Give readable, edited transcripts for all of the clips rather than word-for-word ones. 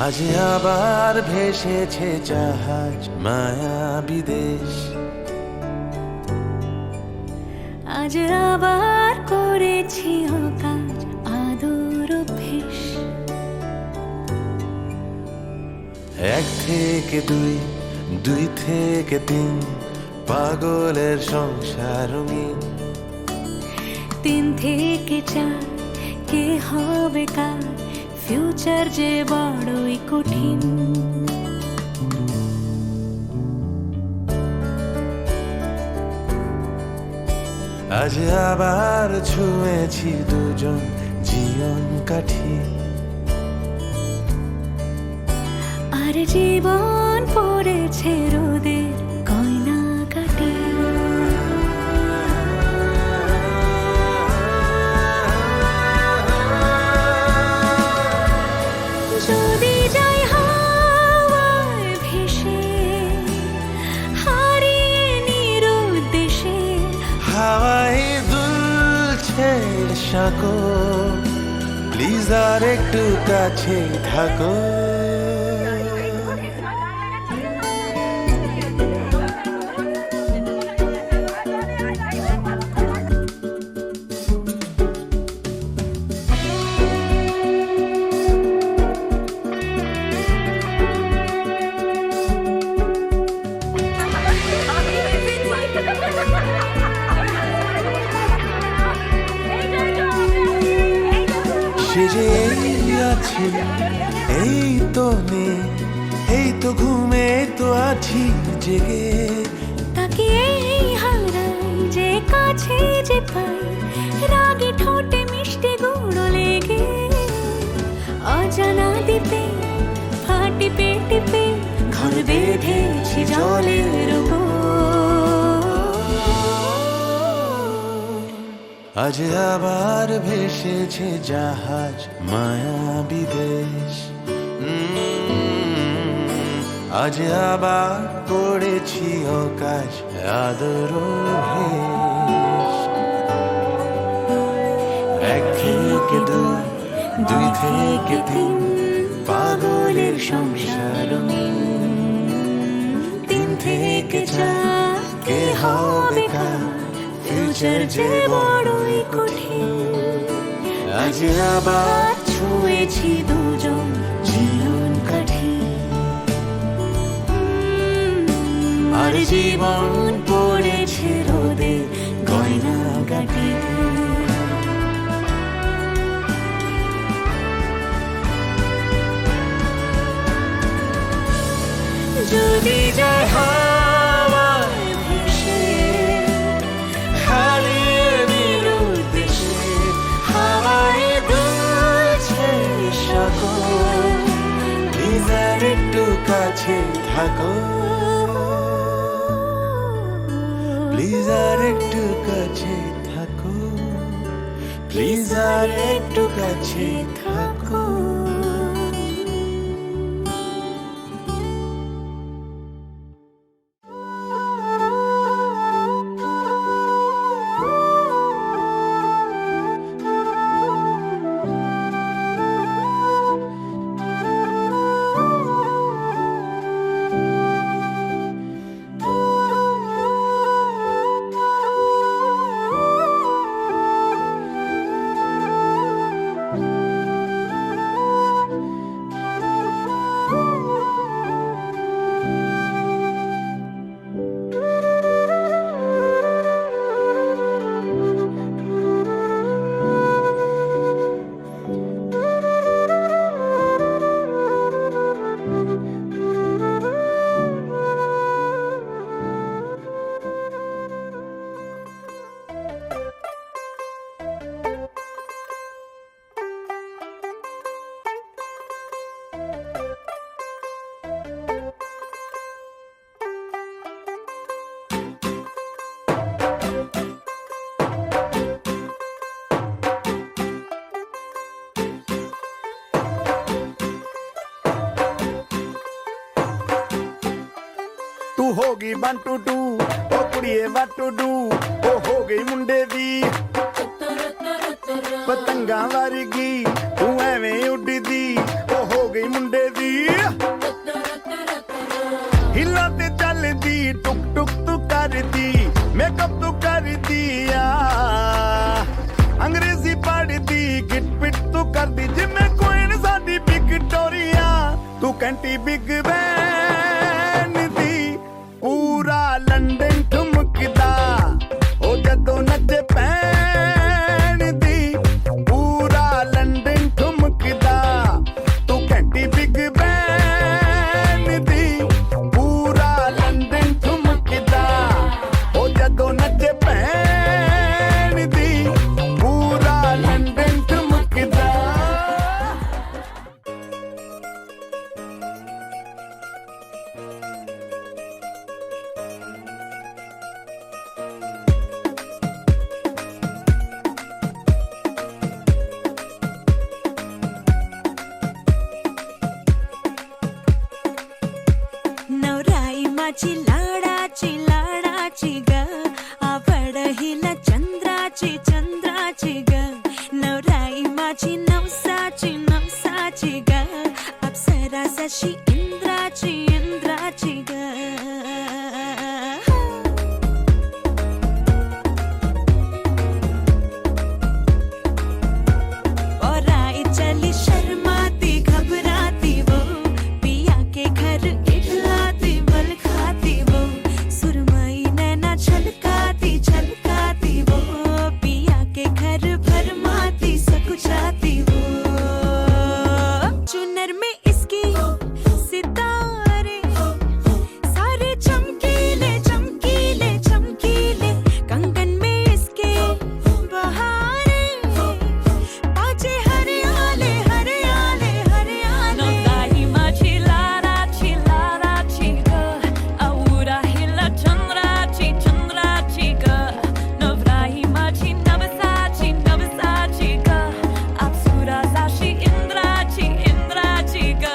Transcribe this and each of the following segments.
আজ আবার ভেসেছে জাহাজ মায়া বিদেশ। আজ আবার করেছি কাজ আদর অভ্যেস। এক থেকে দুই, দুই থেকে তিন, পাগলের সংসার রঙিন। তিন থেকে চার, কে হবে কার, ফিউচার যে বড়ই কঠিন। আজ আবার ছুঁয়েছি দুজন জীবন কাঠি। আর জীবন পড়েছে রোদের গয়না কাটি। যদি যাই হাওয়ায় ভেসে, হারিয়ে নিরুদ্দেশে। হাওয়ায় দুলছে সাঁকো, প্লিজ আর একটু কাছে থাকো। সে যে আছে এই তো নেই, এই তো ঘুমে তো আছি জেগে। তাকে এই হারাই যে কাছে যে পাই, রাগে ঠোঁটে মিষ্টি গুঁড়ো লেগে। অজানা দ্বীপে ফাটি পেটে ঘর বেঁধেছি জলের উপর। আজ আবার ভেসেছে জাহাজ মায়া বিদেশ। আজ আবার করেছি আকাশ আদর ভেস। এক থেকে দুই, দুই থেকে তিন, পাগলের সংসার রঙিন। তিন থেকে চার, কে হবে কার, ফিউচার যে বড়ই কঠিন। আজ আবার ছুঁয়েছি দুজন জীবন কাঠি। আর জীবন পড়েছে রোদে গয়না কাটি। যদি যায় হাওয়ায় ভেসে, হারিয়ে নিরুদ্দেশে। হাওয়ায় দুলছে সাঁকো, প্লিজ আর একটু কাছে থাকো। প্লিজ আর একটু কাছে থাকো, প্লিজ আর একটু কাছে থাকো। तू होगी 1 to 2 ओ ਕੁੜੀਏ what to do ਉਹ ਹੋ ਗਈ ਮੁੰਡੇ ਦੀ ਪਤੰਗਾਂ ਵਰਗੀ ਤੂੰ ਐਵੇਂ ਉੱਡਦੀ ਉਹ ਹੋ ਗਈ ਮੁੰਡੇ ਦੀ ਹਿੱਲਾਂ ਤੇ ਚੱਲਦੀ ਟੁਕ ਟੁਕ ਤੂੰ ਕਰਦੀ ਮੇਕਅਪ ਤੂੰ ਕਰਦੀ ਆ ਅੰਗਰੇਜ਼ੀ ਪੜ੍ਹਦੀ ਗਿਟ ਪਿਟ ਤੂੰ ਕਰਦੀ ਜਿਵੇਂ ਕੁਈਨ ਸਾਡੀ ਵਿਕਟੋਰੀਆ ਤੂੰ ਕੰਟੀ ਬਿਗ ਬੈਨ ਦੀ ਪੂਰਾ ਲੰਡਨ ਠੁਮਕਦਾ ਉਹ ਜਦੋਂ ਨੱਚੇ ਪੈਣ ਦੀ ਪੂਰਾ ਲੰਡਨ ਠੁਮਕਦਾ ਤੂੰ ਕੰਟੀ ਬਿਗ ਬੈਨ ਦੀ ਪੂਰਾ ਲੰਡਨ ਠੁਮਕਦਾ ਉਹ ਜਦੋਂ ਨੱਚੇ ਪੈਣ ਦੀ ਪੂਰਾ ਲੰਡਨ ਠੁਮਕਦਾ नवराई माझी लाडाची ग आवड हिला चंद्राची ग नवराई माझी नवसाची ग अप्सरा जशी इंद्राची ग और आई चली शर्माती घबराती वो पिया के घर इखलाती बल खाती वो सुरमई नैना छलकाती वो पिया के घर भरमाती सकुचाती वो चुनर में इसकी सितारे सारे चमकीले कंगन में इसके बहारे बाजे हरियाले नवराई माझी लाडाची ग आवडा हिला चंद्राची ग नवराई माझी नवसाची ग अप्सरा जशी इंद्राची ग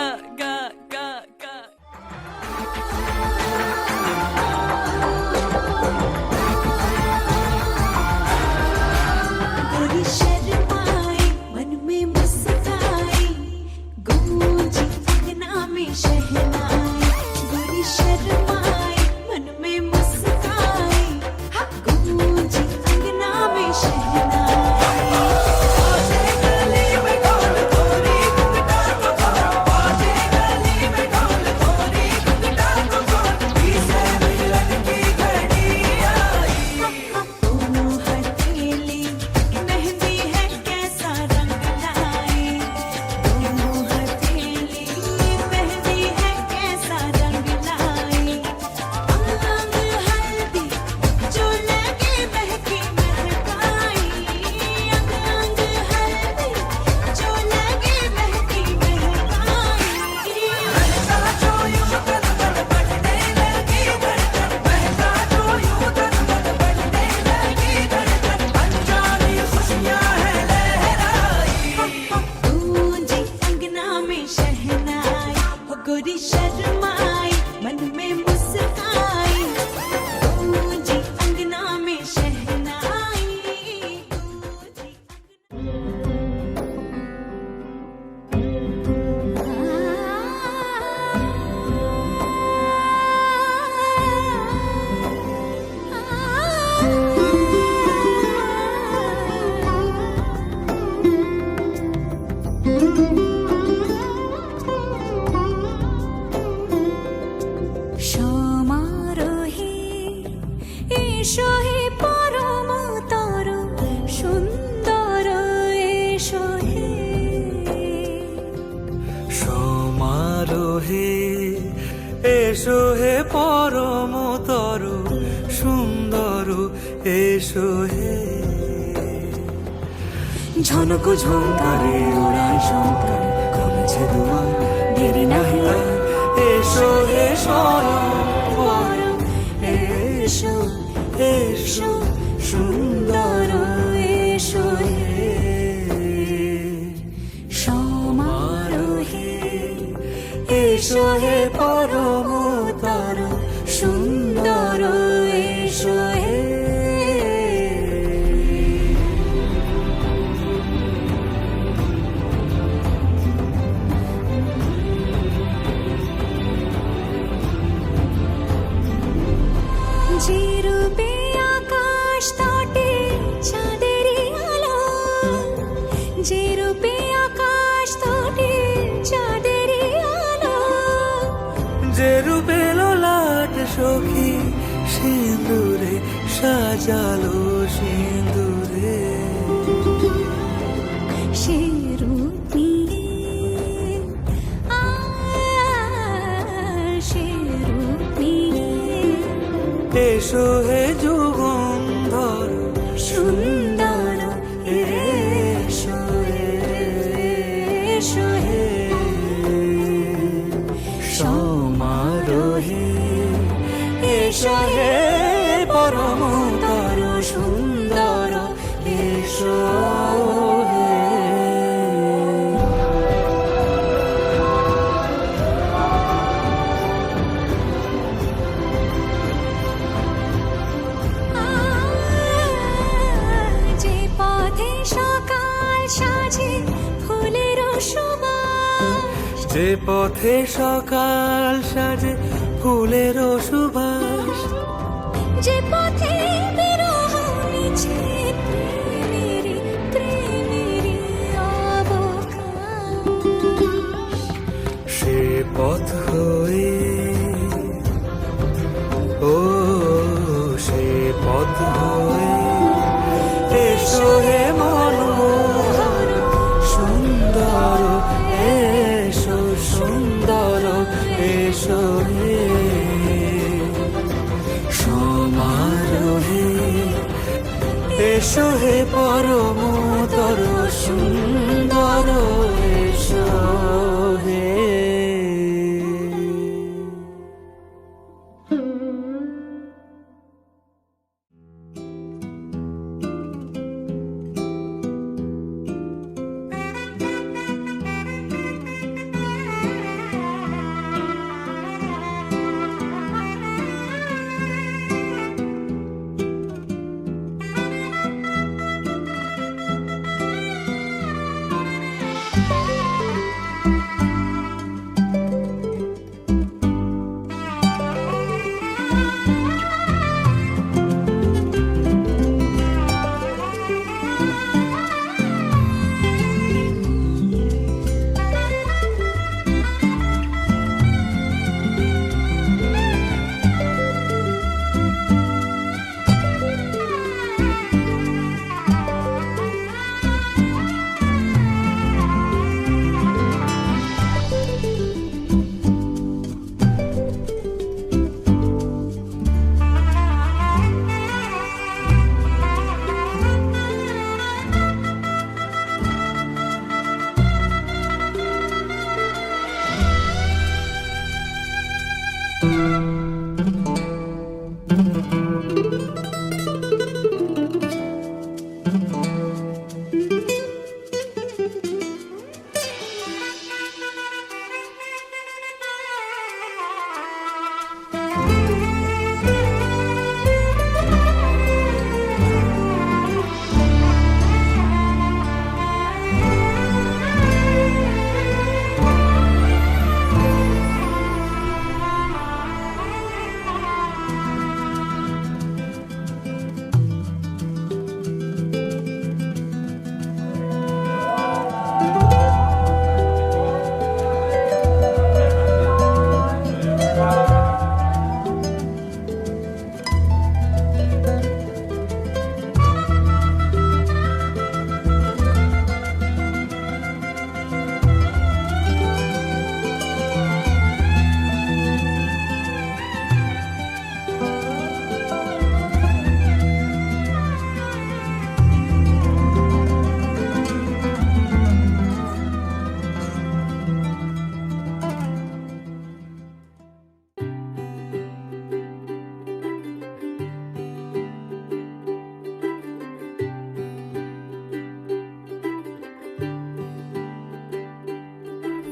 गोरी शर्माई मन में मुस्काई गूंजी अंगना में शहनाई गोरी शर्माई मन में मुस्काई गूंजी अंगना में हथेली मेहंदी है कैसा रंग लाई दोनों हथेली मेहंदी है कैसा रंग लाई अंग हल्दी जो लगे महकी महकाई अंग हल्दी जो लगे महकी महकाई जो यूं तन बढ़ने लगी धड़कन बहका जो यूं तन बढ़ने लगी धड़कन अनजानी खुशियां है लहराई गूंजी अंगना में शहनाई हो गोरी शर्माई मन में मुस्काई गूंजी अंगना में शहनाई সমারোহে এসো হে পরম তর সুন্দর এসো হে সমারোহে এসো হে পরমতর সুন্দর এসো হে ঝনক ঝঙ্কারে ওড়ায় শঙ্কর কমেছে দুয়ার দেরি নাহি আর এসো হে স্বয়ং পরম এসো এসো সুন্দর এসো হে সমারোহে এসো হে পরমতর সুন্দর এসো সাজালো সিঁদুরে সে রূপ নিয়ে, সে রূপ নিয়ে এসো হে যুগন্ধর সুন্দর এসো, এসো হে সমারোহে, এসো হে পরমতর সুন্দর এসো হে। যে পথে সকাল সাজে ফুলের সুবাস, যে পথে সকাল সাজে ফুলের সুবাস, যে পথে বিরহ মিছে প্রেমেরই প্রেমেরই অবকাশ, সে পথ হয়ে ও সে পথ হয়ে এসো হে মনোহর সুন্দর এসো সুন্দর এসো হে সমারোহে, এসো হে পরমতর সুন্দর এসো হে।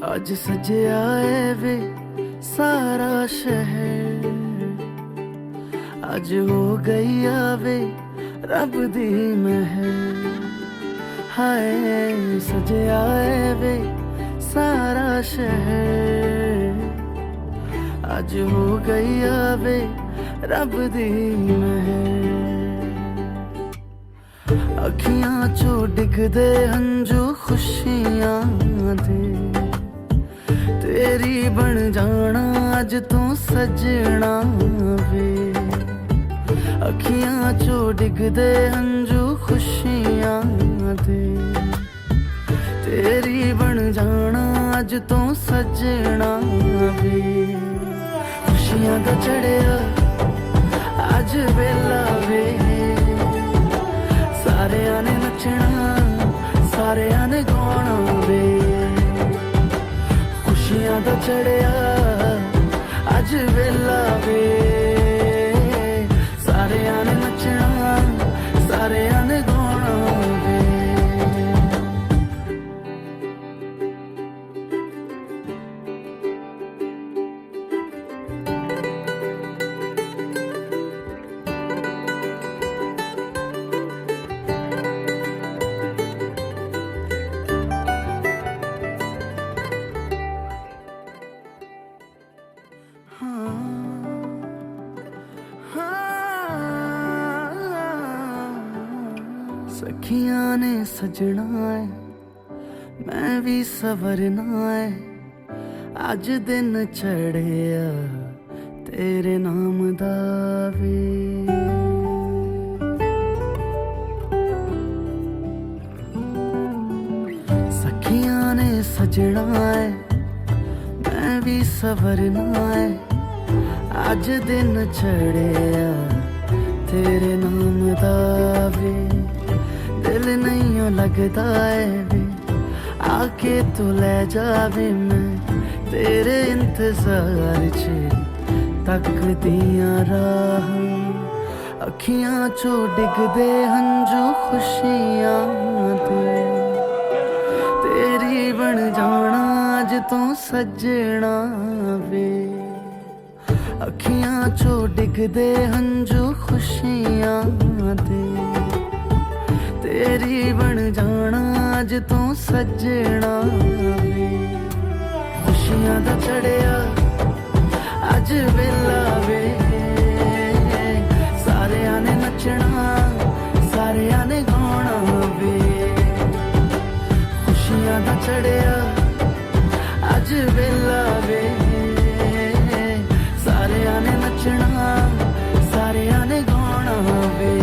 आज सजया है वे सारा शहर, आज हो गई आवे रब दी महर। हाय सजया है वे सारा शहर, आज हो गई आवे रब दी महर। अखियां चो डिगदे हंजू खुशियां दे, तेरी बन जाना अज तू सजना वे। ਅੱਖੀਆਂ ਚੋਂ ਡਿੱਗਦੇ ਹੰਝੂ ਖੁਸ਼ੀਆਂ ਦੇ ਤੇਰੀ ਬਣ ਜਾਣਾ ਅੱਜ ਤੋਂ ਸੱਜਣਾ ਵੇ ਖੁਸ਼ੀਆਂ ਦਾ ਚੜਿਆ ਅੱਜ ਵੇਲਾ ਵੇ ਸਾਰਿਆਂ ਨੇ ਨੱਚਣਾ ਸਾਰਿਆਂ ਨੇ ਗਾਉਣਾ ਵੇ ਖੁਸ਼ੀਆਂ ਦਾ ਚੜਿਆ ਅੱਜ ਵੇਲਾ ਵੇ ਸਾਰਿਆਂ ਨੇ ਨੱਚਣਾ ਸਾਰਿਆਂ ਨੇ ਗਾਉਣਾ ਵੇ सखियां ने सजना है मैं भी सवरना है अज दिन चढ़िया तेरे नाम दा वे सखियां ने सजना है मैं भी सवरना है अज दिन चढ़िया तेरे नाम दा वे दिल नहीं लगता है वे आके तू ले जावे मैं तेरे इंतजार च तकदियां राह अखियां चो डिगदे हंजू खुशियां दे तेरी बन जाना अज तो सजना वे अखियां चो डिगदे हंजू खुशियां दे तेरी बन जाना अज तो सजना वे खुशियां दा चढ़िया अज वेला वे सारियां ने नचना सारियां ने गाउणा वे खुशियां दा चढ़िया अज वेला वे सारियां ने नचना सारियां ने गाउणा वे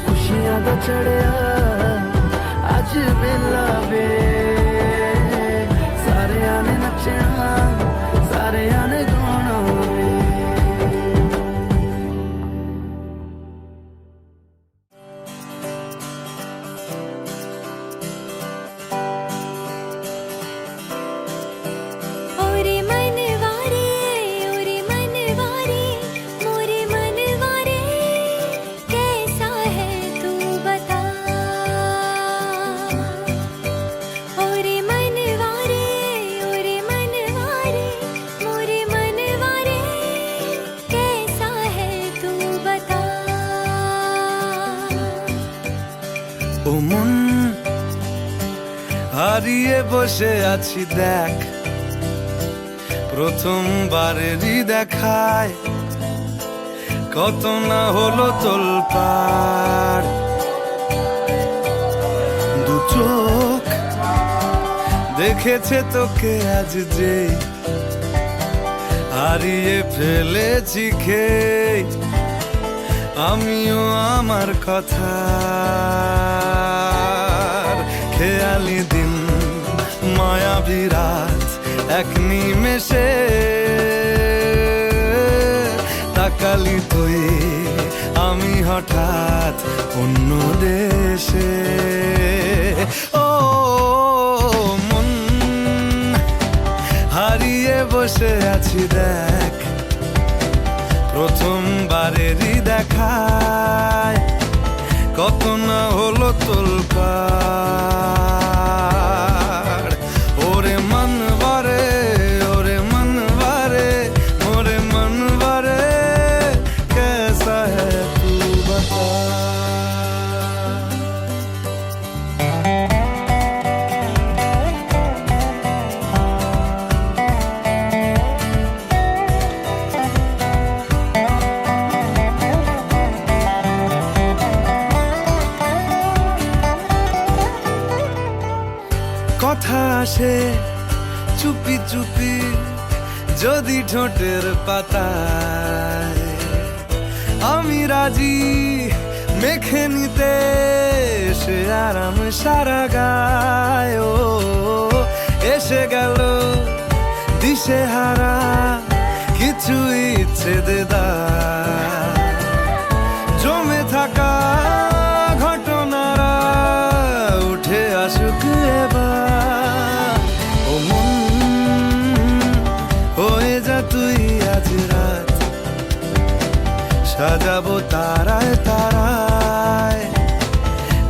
खुशियां दा चढ़िया अज वेला वे सारियां ने नचना सारियां ने गाउणा वे হারিয়ে বসে আছি দেখ প্রথমবারেরই দেখায় কত না হলো তোলপাড় দু চোখ দেখেছে তোকে আজ যে হারিয়ে ফেলেছি খেয়ে আমিও আমার কথা খেয়ালি দিন মায়াবী রাত এক নিমেষে তাকালি তুই আমি হঠাৎ অন্য দেশে ও মন হারিয়ে বসে আছি দেখ প্রথমবারেরই দেখায় কত না হলো তোলপাড় ওরে মনবারে ওরে মনবারে ওরে মনবারে कैसा है तू बता কথা আসে চুপি চুপি যদি ঠোঁটের পাতায় আমি রাজি মেখে নিতে সে আরাম সারা গায়। ও এসে গেল দিশে হারা কিছু ইচ্ছে দেদার, জমে থাকা ঘটনারা উঠে আসুক এবার। ও মন হয়ে যা তুই আজ রাত, সাজাবো তারায় তারায়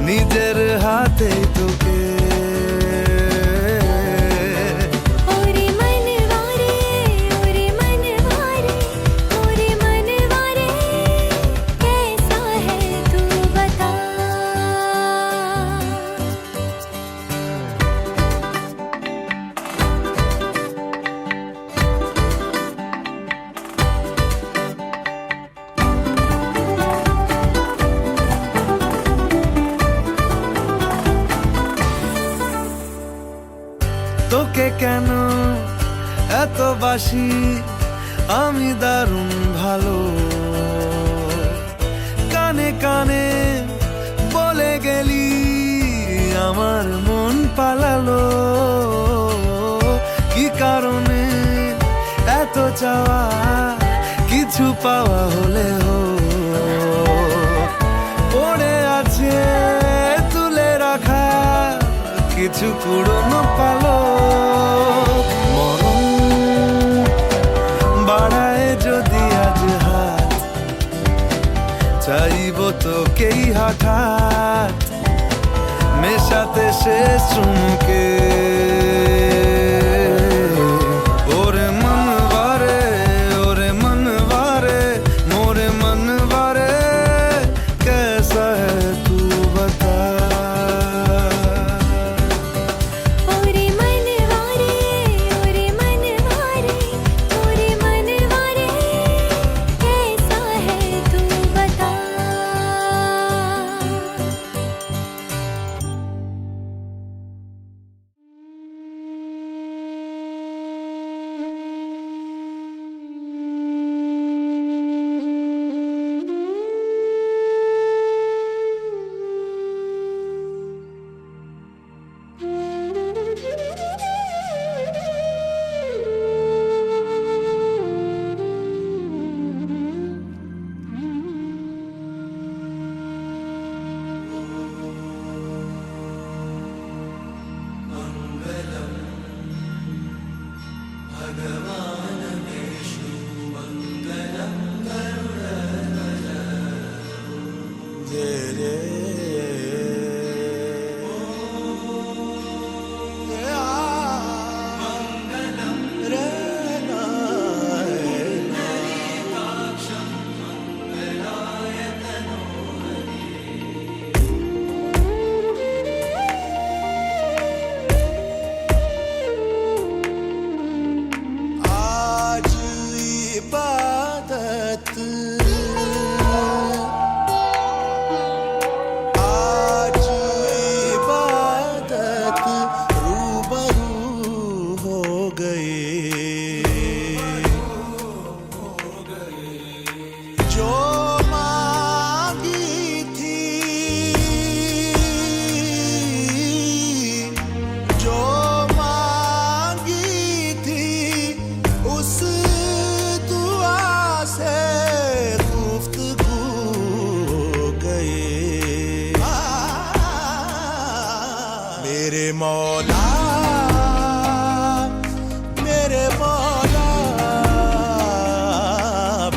নিজের হাতে তোকে। তোকে কেন এত বাসি আমি দারুণ ভালো, কানে কানে বলে গেলি আমার মন পালালো। কি কারণে এত চাওয়া কিছু পাওয়া হলেও পড়ে আছে তুলে রাখা কিছু পুরনো পালো। মরণ বাড়ায় যদি আজ হাত, চাইব তোকেই হঠাৎ মেশাতে শেষ চুমকে। ওরে মন বারে, ওরে মন বারে, মোরে মন বারে, कैसा है तू बता। मेरे मौला मेरे मौला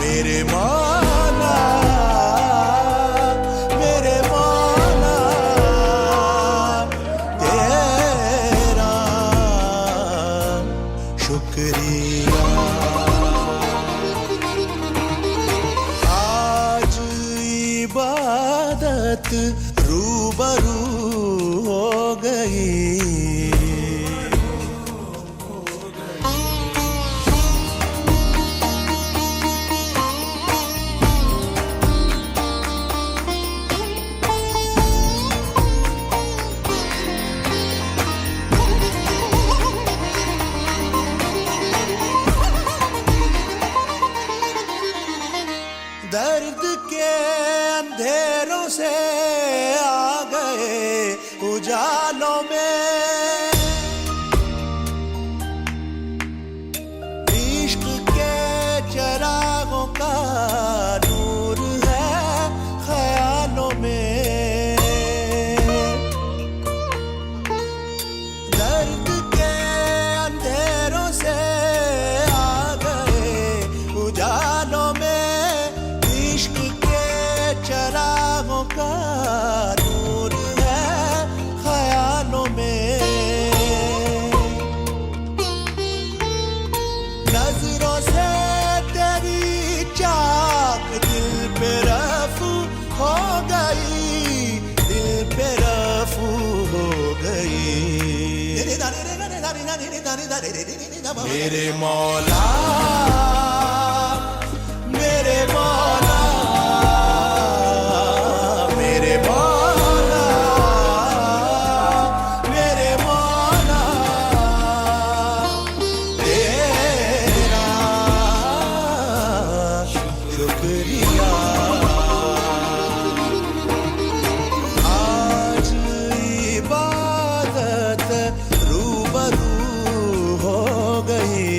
मेरे मौला मेरे मौला तेरा शुक्रिया। आज इबादत रूबरू हो गई। दर्द से आ गए उजालों में, इश्क के चरागों का नूर है ख्यालों में, दर्द के अंधेरों से आ गए उजालों में, इश्क के चरागों का नूर है ख्यालों में, नजरों से तेरी चाक दिल पे रफू हो गई, दिल पे रफू हो गई। मेरे मौला मेरे मौला मेरे मौला मेरे मौला, तेरा शुक्रिया। आज इबादत रूबरू हो गई,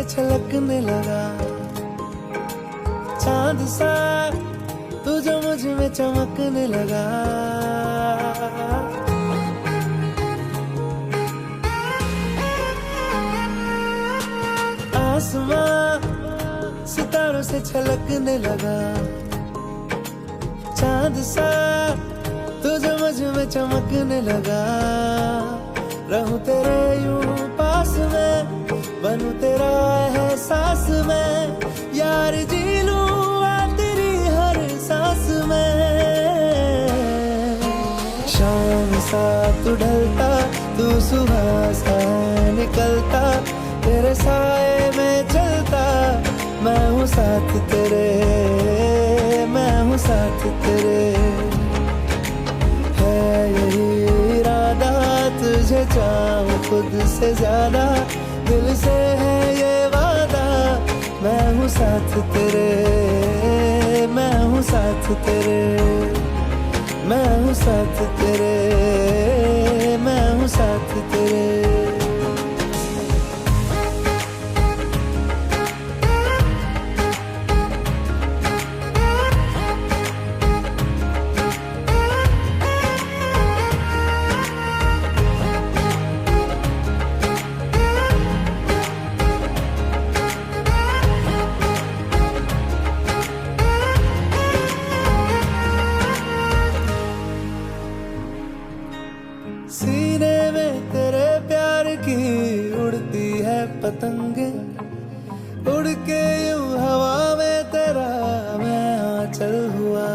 छलकने लगा, चांद सा तू जो मुझ में चमकने लगा। आसमां सितारों से छलकने लगा, चांद सा तू जो मुझ में चमकने लगा। रहूं तेरे यूं पास में, बनूं तेरा एहसास में, यार जी लूं तेरी हर सांस में। शाम सा तू ढलता, तू सुबह सा निकलता, तेरे साए में चलता, मैं हूँ साथ तेरे, मैं हूँ साथ तेरे। है यही इरादा तुझे चाहूं खुद से ज्यादा, दिल से है ये वादा, मैं हूँ साथ तेरे, मैं हूँ साथ तेरे, मैं हूँ साथ तेरे, मैं हूँ साथ तेरे। सीने में तेरे प्यार की उड़ती है पतंगे, उड़ के यूं हवा में तेरा मैं आंचल हुआ।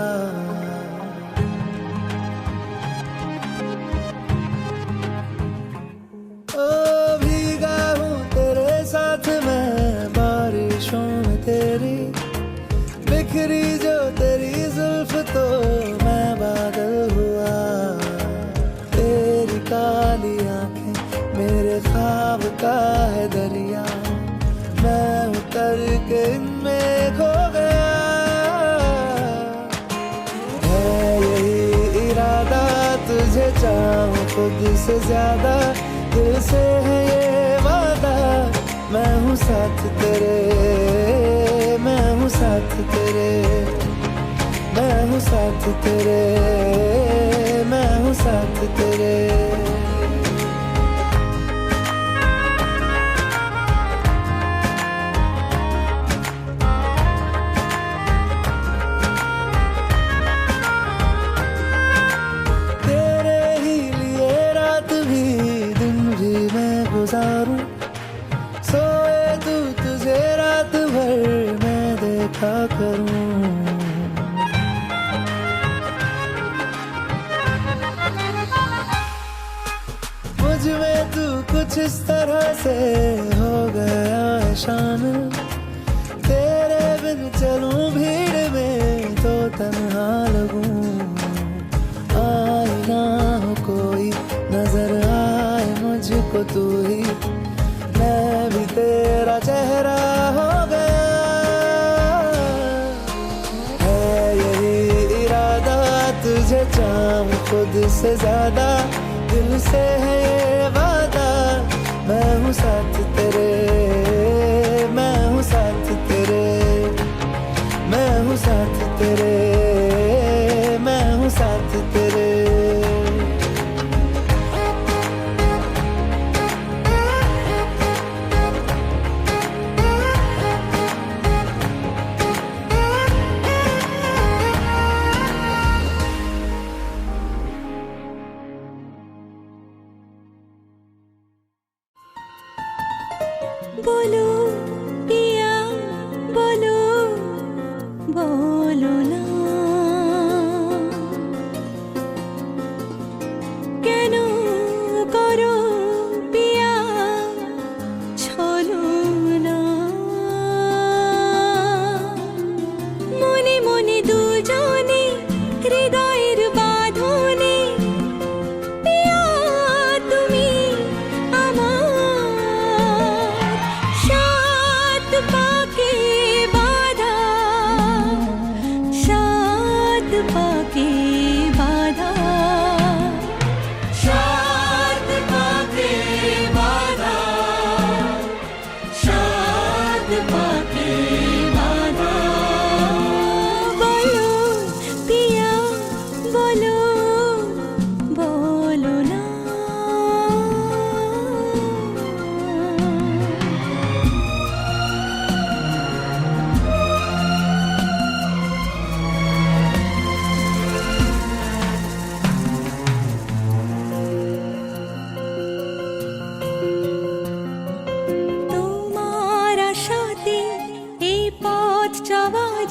ओ भीगा हूँ तेरे साथ मैं बारिशों में तेरी, बिखरी जो तेरी जुल्फ तो मैं बादल हुआ। काली आंखें मेरे ख्वाब का है दरिया, मैं उतर के इनमें खो गया। है यही इरादा तुझे चाहूं खुद से ज्यादा, दिल से है ये वादा, मैं हूँ साथ तेरे, मैं हूँ साथ तेरे, मैं हूँ साथ तेरे, मैं हूँ साथ तेरे। सोए तू तुझे रात भर मैं देखा करूं, मुझ में तू कुछ इस तरह से हो गया है शामिल, तेरे बिन चलूं भीड़ में तो तन्हा लगूं। आए ना हो कोई नजर आए मुझको तू ही, मैं भी तेरा चेहरा हो गया। है यही इरादा तुझे चाहूं खुद से ज्यादा, दिल से है ये वादा, मैं हूँ साथ तेरे, मैं हूँ साथ तेरे, मैं हूँ साथ तेरे, मैं हूँ साथ तेरे।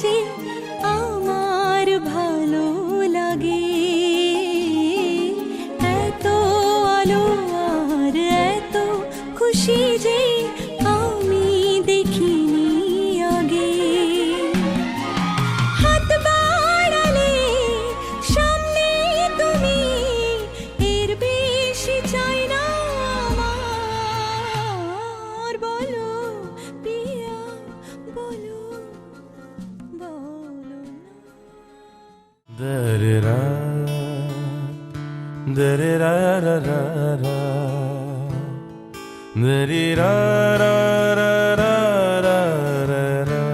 যে আমার ভালো লাগে, এত আলো আর এত খুশি যে আমি দেখিনি আগে। হাত বাড়ালে সামনে তুমি, এর বেশি চাই না আমার। বলো পিয়া বলো, বলো না। দরে-রা, দরে-রা-রা-রা-রা, দরে-রা-রা-রা-রা-রা-রা,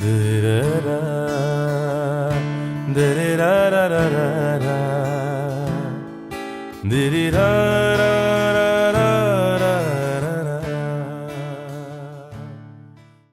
দরে-রা, দরে-রা-রা-রা-রা-রা, দরে-রা